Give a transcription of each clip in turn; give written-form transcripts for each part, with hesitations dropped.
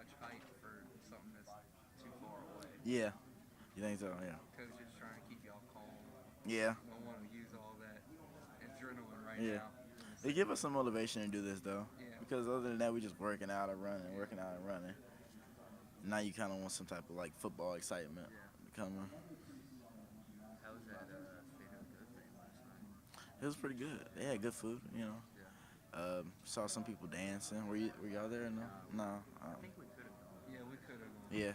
much hype for something that's too far away. Yeah. You think so? Yeah. Coaches trying to keep y'all calm. Yeah. Don't want to use all that adrenaline right Yeah. now in the They give us season. some motivation to do this though, Yeah. because other than that, we just working out and running, Yeah. working out and running. Now you kind of want some type of like football excitement Yeah. coming. How was that State of the Good game last night? It was pretty good. They had good food, you know. Yeah. Saw some people dancing. Were y'all there? No. No. No. I think we could have gone. Yeah, we could have gone. Yeah.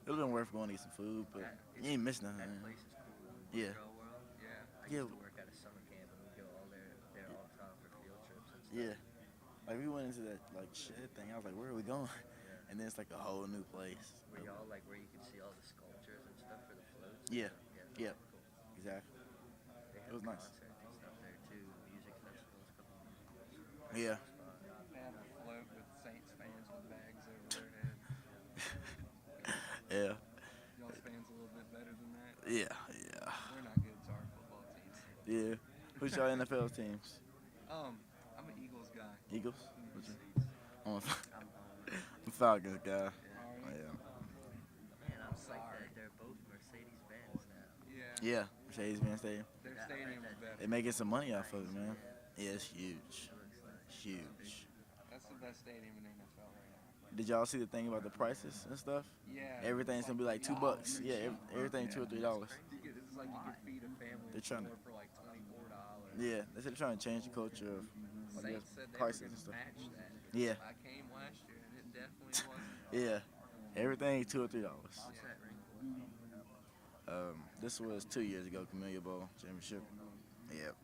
It would have been worth going to get some food, but you ain't missed nothing. That Man. place is cool. Yeah. Montreal World. Yeah. I Yeah. used to work at a summer camp and we'd go all there all the time for field trips and stuff. Yeah. Like we went into that like shed thing. I was like, where are we going? Yeah. And then it's like a whole new place. Were y'all like where you could see all the sculptures and stuff for the floats? Yeah. Yeah. Yep. Cool. Exactly. They It had was nice. concerts and stuff there too, music festivals, a couple of Yeah. spots. They had a float with Saints fans with bags over their head. Yeah. Y'all's fans a little bit better than that. Yeah. Yeah. We're not good to our football teams. Yeah. Who's your NFL teams? I'm an Eagles guy. Eagles? Mm. What's your- I'm a, I'm I'm a Falcons guy. Are Oh, you? yeah. Man, I'm psyched Sorry. that they're both Mercedes-Benz now. Yeah. Yeah. Mercedes-Benz Stadium. Their Yeah, I stadium heard is that. They better. making some money off of it, man. Yeah, Yeah, it's huge. it looks nice. Huge. That's the best stadium in the NFL right now. Did y'all see the thing about the prices and stuff? Yeah. Everything's gonna be like $2. Yeah, everything $2 or $3. It's like you could feed a family They're of trying to- four for like $24. Yeah, they said they're trying to change the culture of I guess, Saints said they prices were and going stuff. to match that. Yeah, I came last year and it definitely wasn't. yeah, everything $2 or $3. What's that ring for? This was 2 years ago, Camellia Bowl championship. Yep.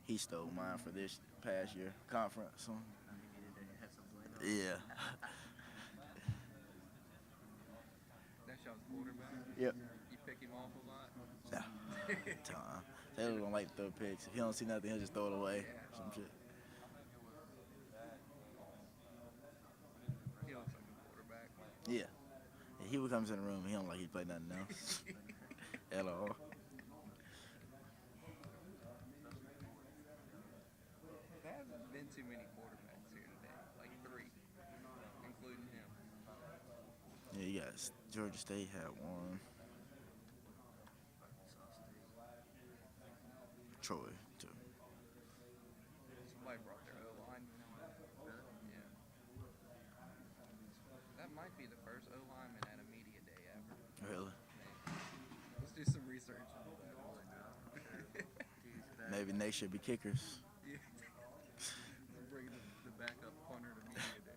He stole mine for this past year conference. So, He needed to have some blame. yeah. That's y'all's quarterback. Yep. You pick him off a lot. Yeah. Time. Taylor don't like to throw picks. If he don't see nothing, he'll just throw it away. Some shit. He looks like a quarterback. Yeah. He would come in the room. He don't like he play nothing else at all. There hasn't been too many quarterbacks here today. Like 3, including him. Yeah, you guys. Georgia State had one. Troy too. Somebody brought their O-line. Yeah. That might be the first O-lineman at a media day ever. Really? Maybe. Let's do some research into that one. Dude's back. Maybe next year be kickers. Yeah. Bring the backup punter to media day.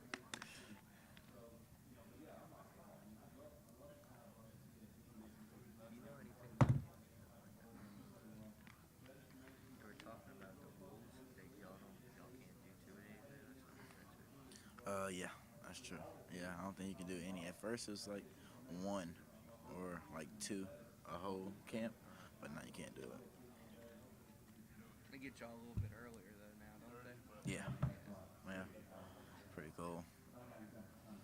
You know anything about you were talking about the rules that y'all can't do 2 days in or something? Yeah, that's true. Yeah, I don't think you can do any. At first it was like 1 or like 2 a whole camp, but now you can't do it. They get y'all a little bit earlier though now, don't they? Yeah. Yeah. Pretty cool.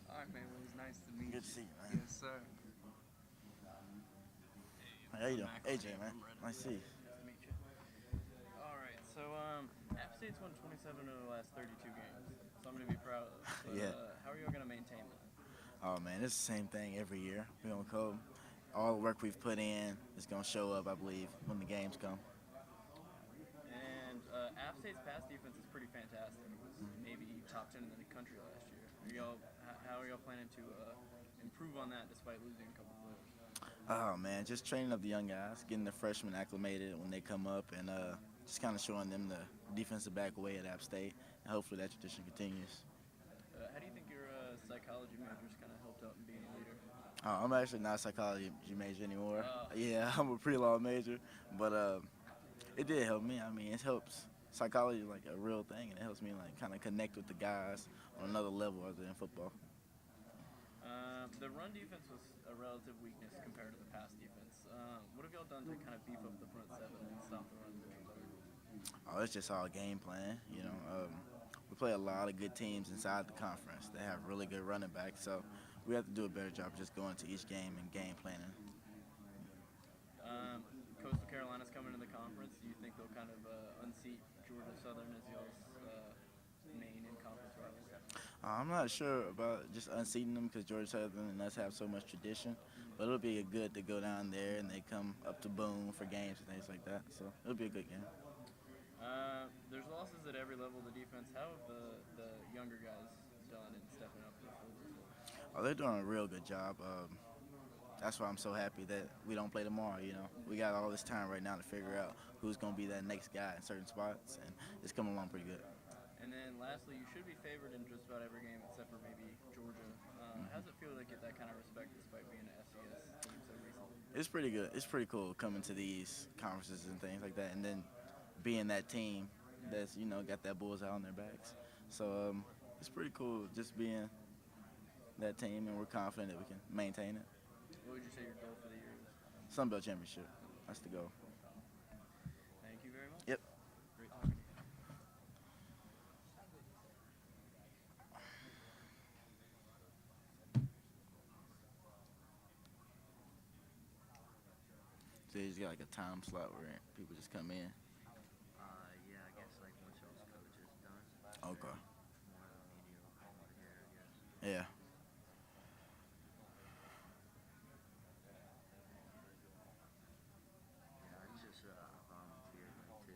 All right, man. Well, it was nice to meet Good to you. see you, man. Yes, sir. How you doing? AJ, man. Nice to see you. Nice to meet you. All right, so App State's won 27 of the last 32 games. Something to be proud of. But, Yeah. How are you going to maintain that? Oh man, it's the same thing every year. We gonna come. All the work we've put in is gonna show up, I believe, when the games come. And App State's pass defense is pretty fantastic. It was maybe top 10 in the country last year. How are y'all planning to improve on that despite losing a couple players? Oh man, just training up the young guys, getting the freshmen acclimated when they come up, and just kind of showing them the defensive back way at App State, and hopefully that tradition continues. How do you think your psychology majors kind of helped out in being a leader? I'm actually not a psychology major anymore. Oh. Yeah, I'm a pre-law major, but it did help me. I mean, it helps. Psychology is like a real thing, and it helps me like kind of connect with the guys on another level other than football. The run defense was a relative weakness compared to the pass defense. What have y'all done to kind of beef up the front seven and stop the run game better? Oh, it's just all game plan. You know, we play a lot of good teams inside the conference. They have really good running backs, so we have to do a better job just going to each game and game planning. Coastal Carolina's coming to the conference. Do you think they'll kind of unseat Georgia Southern as y'all's main in-conference rival? I'm not sure about just unseating them because Georgia Southern and us have so much tradition, but it'll be good to go down there and they come up to Boone for games and things like that. So it'll be a good game. There's losses at every level of the defense. How have the younger guys done in stepping up to the full role? Oh, they're doing a real good job. That's why I'm so happy that we don't play tomorrow. You know, we got all this time right now to figure out who's going to be that next guy in certain spots, and it's coming along pretty good. And then lastly, you should be favored in just about every game except for maybe Georgia. How does it feel to get that kind of respect despite being an FCS team so recently? It's pretty good. It's pretty cool coming to these conferences and things like that, and then being that team that's got that bullseye on their backs. So it's pretty cool just being that team, and we're confident that we can maintain it. What would you say your goal for the year is? Sun Belt Championship. That's the goal. Thank you very much. Yep. Great talking to you. So you just got like a time slot where people just come in. Yeah, I guess like once y'all's coach is done. Okay. More of the media will come over here, I guess. Yeah. Yeah, I just volunteered like to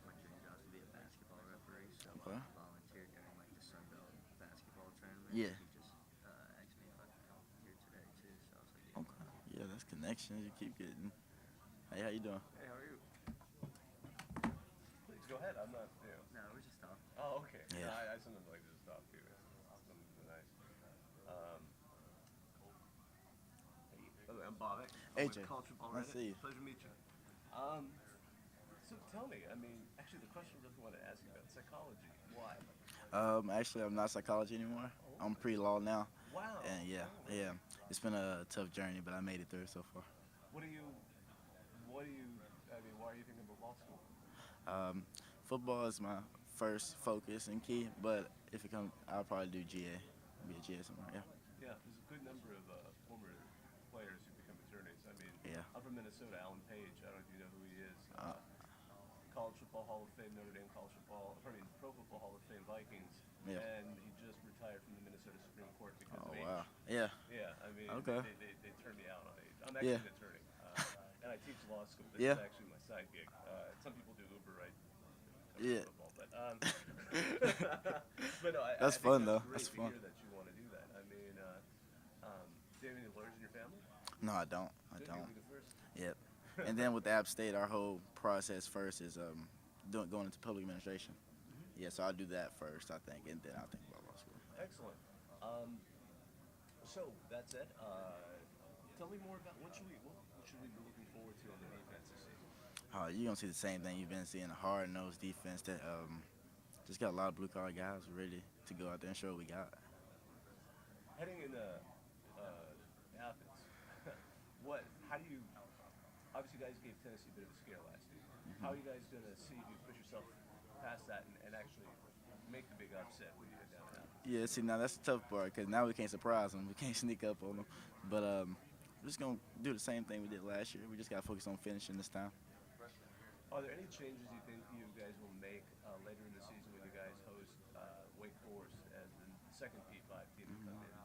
my dream job to be a basketball referee, so Okay. I volunteered during like the Sun Belt basketball tournament. Yeah. He just asked me if I could come here today too, so I was like, yeah. Okay. Yeah, that's connections you keep getting. Hey, how you doing? Hey, how are you? Please go ahead. I'm not, No, we're just talking. Oh, okay. Yeah. I sometimes like to just talk to you. It's something nice. Hey, by the way, I'm Bob. Hey, with Jay. College Football Nice to Reddit. see you. Pleasure to meet you. So tell me, I mean, actually the question I really wanted to ask you about psychology. Why? Actually, I'm not psychology anymore. I'm pre-law now. Wow. And yeah. It's been a tough journey, but I made it through so far. Why are you thinking about law school? Football is my first focus and key, but if it comes, I'll probably do GA, be a GA somewhere. Yeah. Yeah, there's a good number of former players who become attorneys. I mean, Yeah. I'm from Minnesota. Alan Page. I don't know if you know who he is. Uh, College Football Hall of Fame, Notre Dame College Football, Pro Football Hall of Fame, Vikings. Yeah. And he just retired from the Minnesota Supreme Court because Oh of age. wow. Yeah. Yeah, I mean, Okay. they turned me out on age. I'm actually Yeah. an attorney, and I teach law school. This Yeah. is actually my side gig. Some people do Uber, right? Yeah. Football, but but no, That's I think fun, though. Great That's to fun. hear that you want to do that. I mean, do you have any lawyers in your family? No, I don't. I Good, don't. you'll be the first. Yep. And then with App State, our whole process first is going into public administration. Yeah, so I'll do that first, I think, and then I'll think about law school. Excellent. So that said, tell me more about what should we be looking forward to on the defense this season? You're going to see the same thing you've been seeing, a hard-nosed defense that just got a lot of blue-collar guys ready to go out there and show what we got. Heading into Athens, how do you? Obviously, you guys gave Tennessee a bit of a scare last year. How are you guys going to see if you push yourself past that and actually make the big upset when you get down to Athens? Yeah, see, now that's the tough part because now we can't surprise them. We can't sneak up on them. But we're just going to do the same thing we did last year. We just got to focus on finishing this time. Are there any changes you think you guys will make later in the season when you guys host Wake Forest as the second P5 team to come in?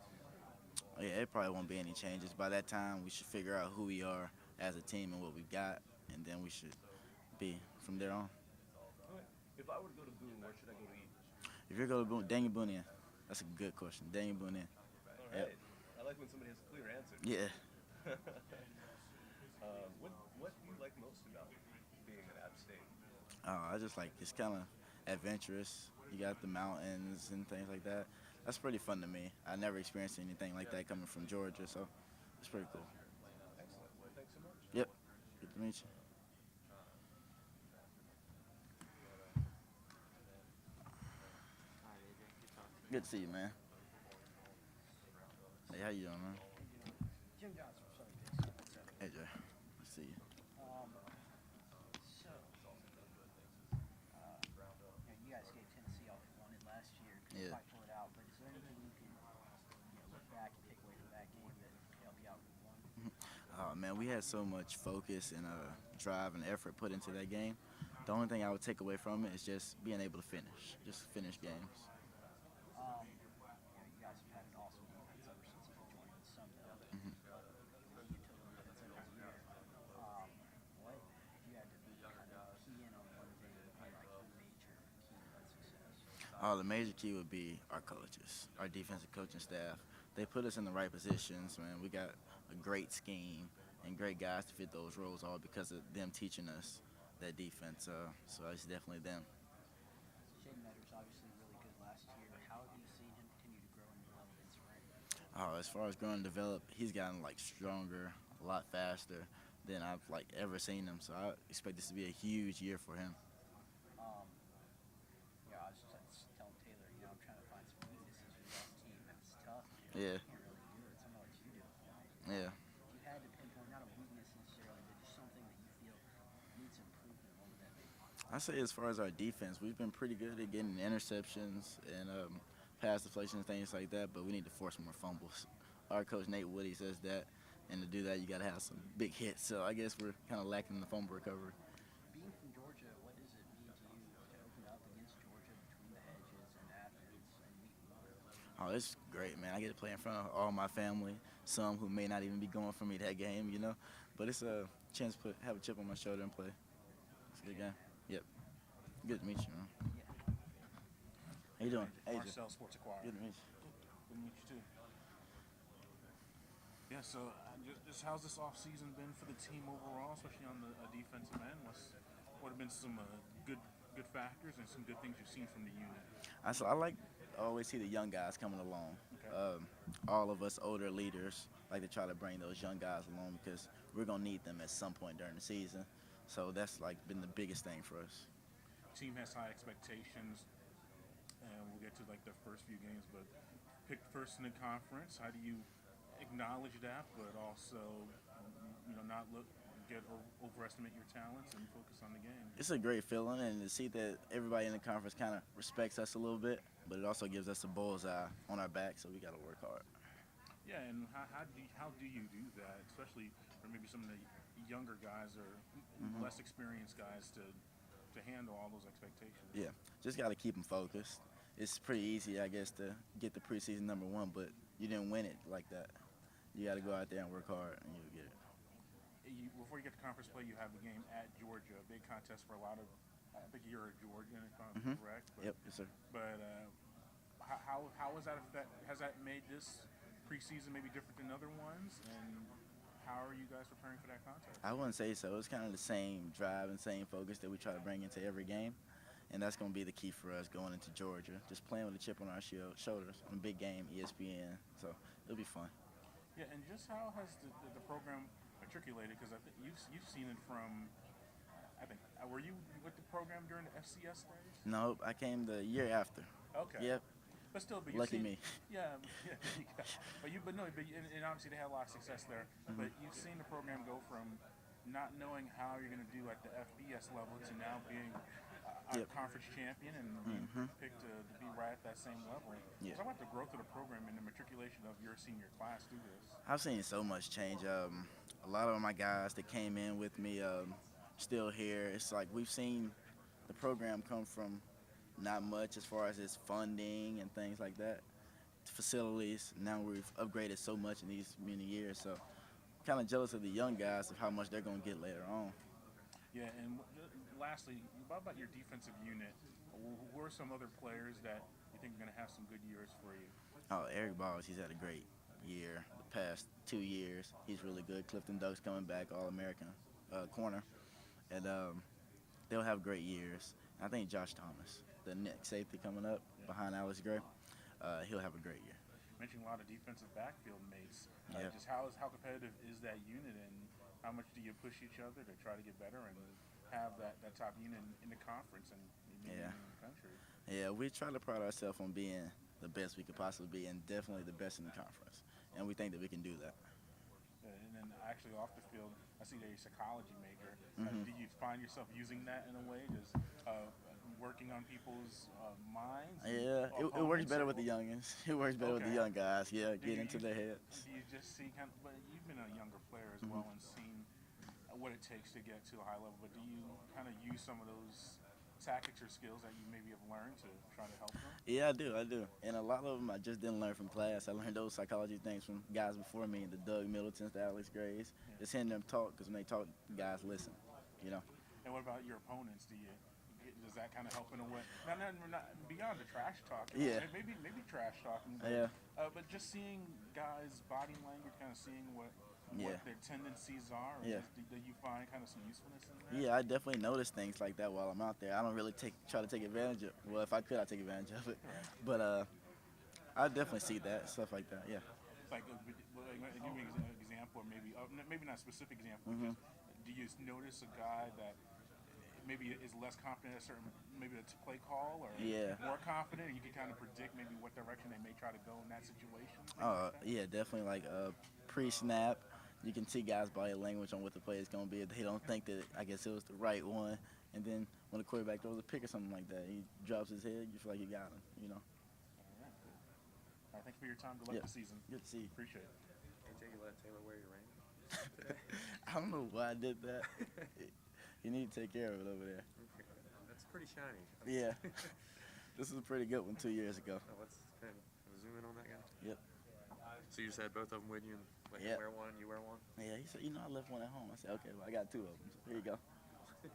Yeah, it probably won't be any changes. By that time, we should figure out who we are as a team and what we've got, and then we should be from there on. Okay. If I were to go to Boone, where should I go to eat? If you're going to Boone, Daniel Boone, that's a good question. Daniel Boone. All right. I like when somebody has a clear answer. Yeah. What do you like most about being at App State? I just like it's kind of adventurous. You got the mountains and things like that. That's pretty fun to me. I never experienced anything like that coming from Georgia, so it's pretty cool. Excellent. Well, thanks so much. Yep. Good to meet you. All right, AJ, good talking to you. Good to see you, man. Hey, how you doing, man? Jim Johnson from Southern Picks. What's up? Hey, Jay. Good to see you. You guys gave Tennessee all they wanted last year. Couldn't Yeah. quite pull it out. But is there anything you can look back and take away from that game that can help you out with one? Oh, man, we had so much focus and drive and effort put into that game. The only thing I would take away from it is just being able to finish. Just finish games. The major key would be our coaches, our defensive coaching staff. They put us in the right positions, man. We got a great scheme and great guys to fit those roles, all because of them teaching us that defense. So it's definitely them. Shane Metter's obviously really good last year. How have you seen him continue to grow and develop in spring? As far as growing and develop, he's gotten like stronger, a lot faster than I've like ever seen him. So I expect this to be a huge year for him. Yeah, I was just telling Taylor, I'm trying to find some weaknesses for this team, and it's tough. Yeah. You can't really do it. It's not what you do. Yeah. If you had to pinpoint not a weakness necessarily, but just something that you feel needs improvement, what would that be? I say as far as our defense, we've been pretty good at getting interceptions and pass deflection and things like that, but we need to force more fumbles. Our coach Nate Woody says that, and to do that, you got to have some big hits. So I guess we're kind of lacking in the fumble recovery. Being from Georgia, what does it mean to you to open up against Georgia between the hedges and Athens and Wheaton? Oh, it's great, man. I get to play in front of all my family, some who may not even be going for me that game, But it's a chance to have a chip on my shoulder and play. It's a good game. Yep. Good to meet you, man. How you doing? AJ. Marcel Sports Acquired. Good to meet you. Good to meet you too. Yeah, so just how's this off season been for the team overall, especially on the defensive end? What have been some good factors and some good things you've seen from the unit? I always see the young guys coming along. Okay. All of us older leaders like to try to bring those young guys along because we're gonna need them at some point during the season. So that's like been the biggest thing for us. Team has high expectations, and we'll get to like the first few games, but picked first in the conference. How do you acknowledge that, but also not overestimate your talents and focus on the game? It's a great feeling, and to see that everybody in the conference kind of respects us a little bit, but it also gives us a bullseye on our back, so we got to work hard. Yeah, and how do you do that, especially for maybe some of the younger guys or less experienced guys to handle all those expectations? Yeah, just got to keep them focused. It's pretty easy, I guess, to get the preseason number one, but you didn't win it like that. You got to go out there and work hard, and you'll get it. Before you get to conference play, you have the game at Georgia, a big contest for a lot of. I think you're a Georgian, if I'm correct. But, Yep, yes, sir. But how is that? Has that made this preseason maybe different than other ones? And how are you guys preparing for that contest? I wouldn't say so. It's kind of the same drive and same focus that we try to bring into every game, and that's going to be the key for us going into Georgia. Just playing with a chip on our shoulders on a big game, ESPN. So it'll be fun. Yeah, and just how has the program matriculated? Because I think you've seen it from. Were you with the program during the FCS days? No, I came the year after. Okay. Yep. But still, Lucky me. Yeah. But obviously they had a lot of success there. But you've seen the program go from not knowing how you're going to do at the FBS level to now being a conference champion and being picked to be right at that same level. Yeah. Talk about the growth of the program and the matriculation of your senior class through this. I've seen so much change. A lot of my guys that came in with me still here. It's like we've seen the program come from not much as far as its funding and things like that, facilities. Now we've upgraded so much in these many years. So kind of jealous of the young guys of how much they're going to get later on. Yeah, and lastly, what about your defensive unit? Who are some other players that you think are going to have some good years for you? Oh, Eric Balls, he's had a great year. The past 2 years, he's really good. Clifton Duck's coming back, All-American corner. And they'll have great years. I think Josh Thomas, the next safety coming up behind Alex Gray, he'll have a great year. You mentioned a lot of defensive backfield mates. Yeah. Just how competitive is that unit, and how much do you push each other to try to get better and have that top unit in the conference and maybe in the country? Yeah, we try to pride ourselves on being the best we could possibly be, and definitely the best in the conference. And we think that we can do that. And then actually off the field, I see that you're a psychology major. Do you find yourself using that in a way, just working on people's minds? Yeah, it works better with the youngins. It works better with the young guys. Yeah, get into their heads. Do you just see but you've been a younger player as well and seen what it takes to get to a high level, but do you kind of use some of those tactics or skills that you maybe have learned to try to help them? Yeah, I do. And a lot of them I just didn't learn from class. I learned those psychology things from guys before me, the Doug Middletons, the Alex Grays. Just hearing them talk, because when they talk, guys listen, And what about your opponents? Does that kind of helping away? Not beyond the trash talk. Yeah. Maybe trash talking. But, Yeah. But just seeing guys' body language, kind of seeing what Yeah. their tendencies are. Yeah. Do you find kind of some usefulness in that? Yeah, I definitely notice things like that while I'm out there. I don't really try to take advantage of. Well, if I could, I'd take advantage of it. But I definitely see that stuff like that. Yeah. Like, give me an example, or maybe not a specific example. Mhm. Just, do you notice a guy that maybe is less confident at maybe a play call, or Yeah. more confident, and you can kind of predict maybe what direction they may try to go in that situation? Things like that? Yeah, definitely. Like pre-snap, you can see guys' body language on what the play is going to be. If they don't think that, I guess it was the right one, and then when the quarterback throws a pick or something like that, he drops his head. You feel like you got him. You know. All right, cool. All right, thanks for your time. Good luck Yeah. this season. Good to see you. Appreciate it. AJ, you let Taylor wear your ring? I don't know why I did that. You need to take care of it over there. That's pretty shiny. Yeah. This is a pretty good one 2 years ago. Oh, let's kind of zoom in on that guy. Yep. So you just had both of them with you and let Yep. him wear one, you wear one? Yeah, he said, I left one at home. I said, okay, well, I got two of them. So here you go.